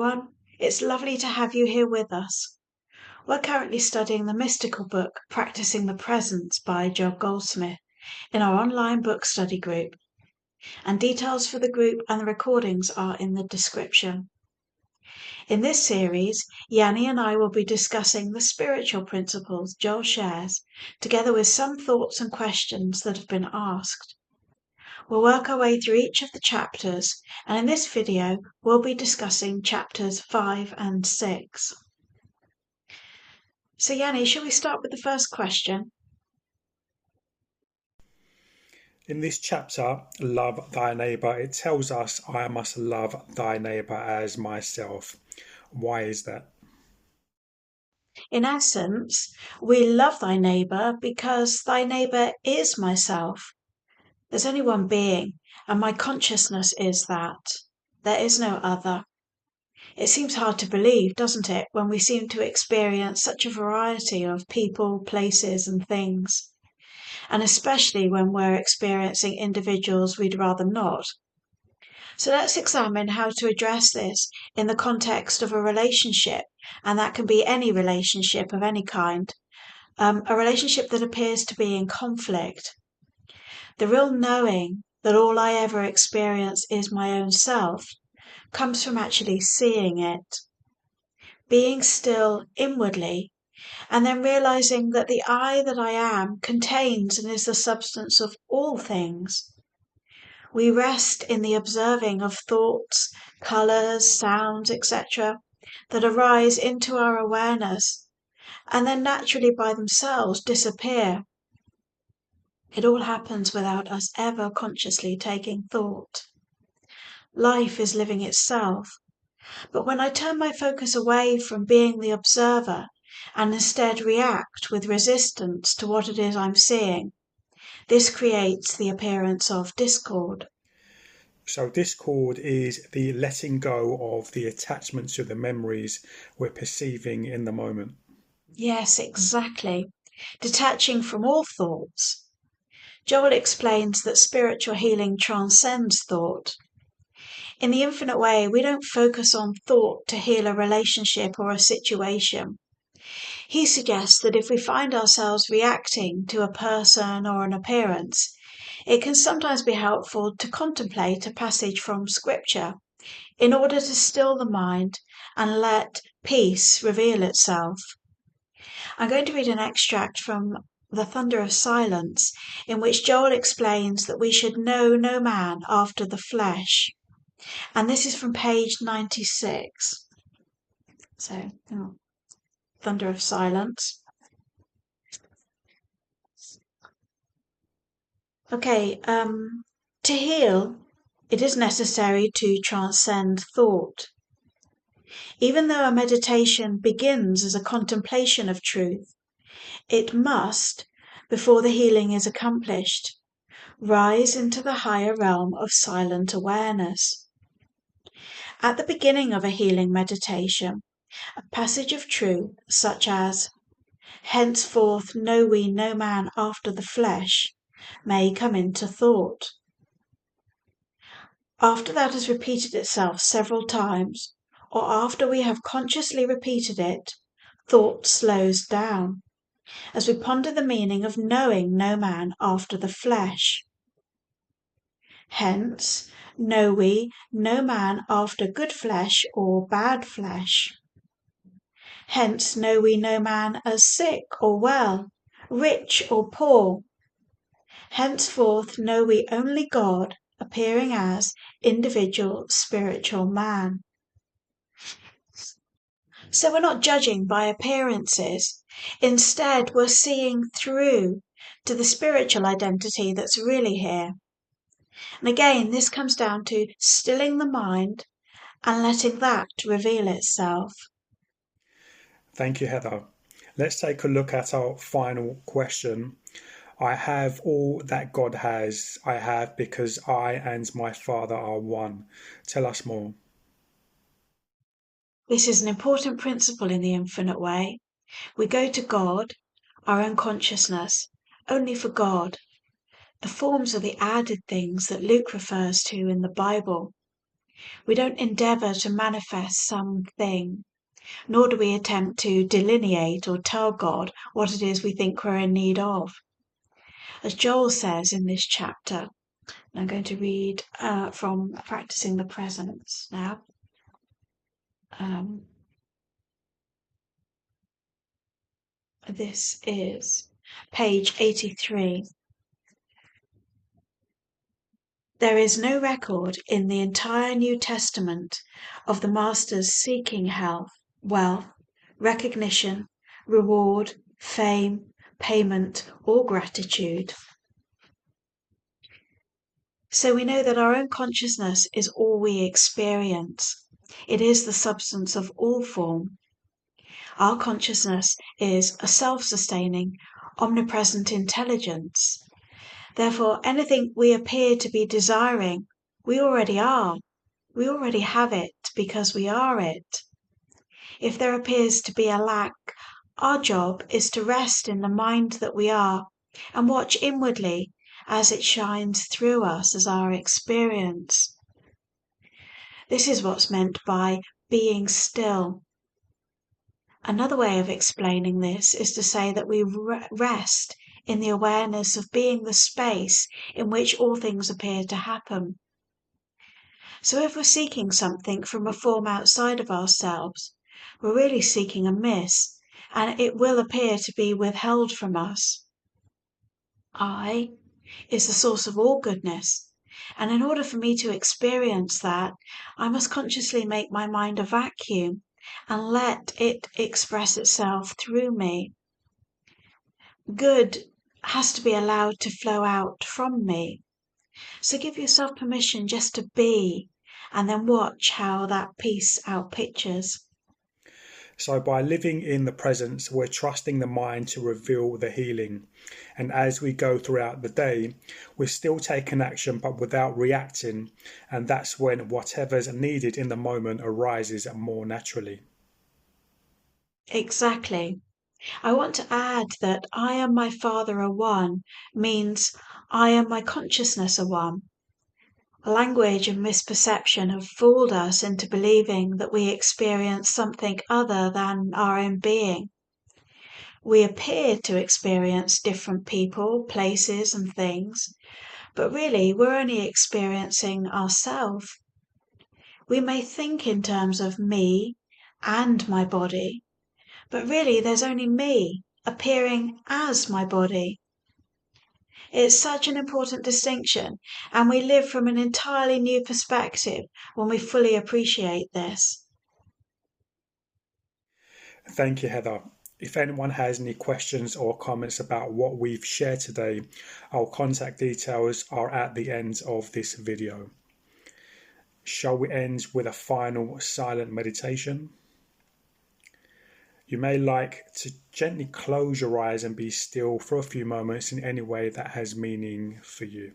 everyone. It's lovely to have you here with us. We're currently studying the mystical book Practicing the Presence by Joel Goldsmith in our online book study group, and details for the group and the recordings are in the description. In this series, Yanni and I will be discussing the spiritual principles Joel shares, together with some thoughts and questions that have been asked. We'll work our way through each of the chapters, and in this video, we'll be discussing chapters 5 and 6. So Yanni, shall we start with the first question? In this chapter, Love Thy Neighbour, it tells us I must love thy neighbour as myself. Why is that? In essence, we love thy neighbour because thy neighbour is myself. There's only one being, and my consciousness is that. There is no other. It seems hard to believe, doesn't it, when we seem to experience such a variety of people, places, and things, and especially when we're experiencing individuals we'd rather not. So let's examine how to address this in the context of a relationship, and that can be any relationship of any kind, a relationship that appears to be in conflict. The real knowing that all I ever experience is my own self comes from actually seeing it, being still inwardly, and then realizing that the I that I am contains and is the substance of all things. We rest in the observing of thoughts, colours, sounds, etc., that arise into our awareness and then naturally by themselves disappear. It all happens without us ever consciously taking thought. Life is living itself. But when I turn my focus away from being the observer and instead react with resistance to what it is I'm seeing, this creates the appearance of discord. So discord is the letting go of the attachment to the memories we're perceiving in the moment. Yes, exactly. Detaching from all thoughts. Joel explains that spiritual healing transcends thought. In the infinite way, we don't focus on thought to heal a relationship or a situation. He suggests that if we find ourselves reacting to a person or an appearance, it can sometimes be helpful to contemplate a passage from Scripture in order to still the mind and let peace reveal itself. I'm going to read an extract from The Thunder of Silence, in which Joel explains that we should know no man after the flesh. And this is from page 96. So, Thunder of Silence. Okay, to heal, it is necessary to transcend thought. Even though a meditation begins as a contemplation of truth, it must, before the healing is accomplished, rise into the higher realm of silent awareness. At the beginning of a healing meditation, a passage of truth such as, "Henceforth know we no man after the flesh," may come into thought. After that has repeated itself several times, or after we have consciously repeated it, thought slows down, as we ponder the meaning of knowing no man after the flesh. Hence, know we no man after good flesh or bad flesh. Hence know we no man as sick or well, rich or poor. Henceforth know we only God appearing as individual spiritual man. So we're not judging by appearances. Instead, we're seeing through to the spiritual identity that's really here. And again, this comes down to stilling the mind and letting that reveal itself. Thank you, Heather. Let's take a look at our final question. I have all that God has. I have because I and my Father are one. Tell us more. This is an important principle in the infinite way. We go to God, our own consciousness, only for God. The forms are the added things that Luke refers to in the Bible. We don't endeavour to manifest something, nor do we attempt to delineate or tell God what it is we think we're in need of. As Joel says in this chapter, and I'm going to read from Practicing the Presence now. This is page 83. There is no record in the entire New Testament of the Masters seeking health, wealth, recognition, reward, fame, payment, or gratitude. So we know that our own consciousness is all we experience. It is the substance of all form. Our consciousness is a self-sustaining, omnipresent intelligence. Therefore, anything we appear to be desiring, we already are. We already have it because we are it. If there appears to be a lack, our job is to rest in the mind that we are and watch inwardly as it shines through us as our experience. This is what's meant by being still. Another way of explaining this is to say that we rest in the awareness of being the space in which all things appear to happen. So if we're seeking something from a form outside of ourselves, we're really seeking amiss, and it will appear to be withheld from us. I is the source of all goodness, and in order for me to experience that, I must consciously make my mind a vacuum and let it express itself through me. Good has to be allowed to flow out from me. So give yourself permission just to be, and then watch how that peace outpictures. So by living in the presence, we're trusting the mind to reveal the healing. And as we go throughout the day, we're still taking action, but without reacting. And that's when whatever's needed in the moment arises more naturally. Exactly. I want to add that I am my Father a one means I am my consciousness a one. Language and misperception have fooled us into believing that we experience something other than our own being. We appear to experience different people, places, and things, but really we're only experiencing ourselves. We may think in terms of me and my body, but really there's only me appearing as my body. It's such an important distinction, and we live from an entirely new perspective when we fully appreciate this. Thank you, Heather. If anyone has any questions or comments about what we've shared today, our contact details are at the end of this video. Shall we end with a final silent meditation? You may like to gently close your eyes and be still for a few moments in any way that has meaning for you.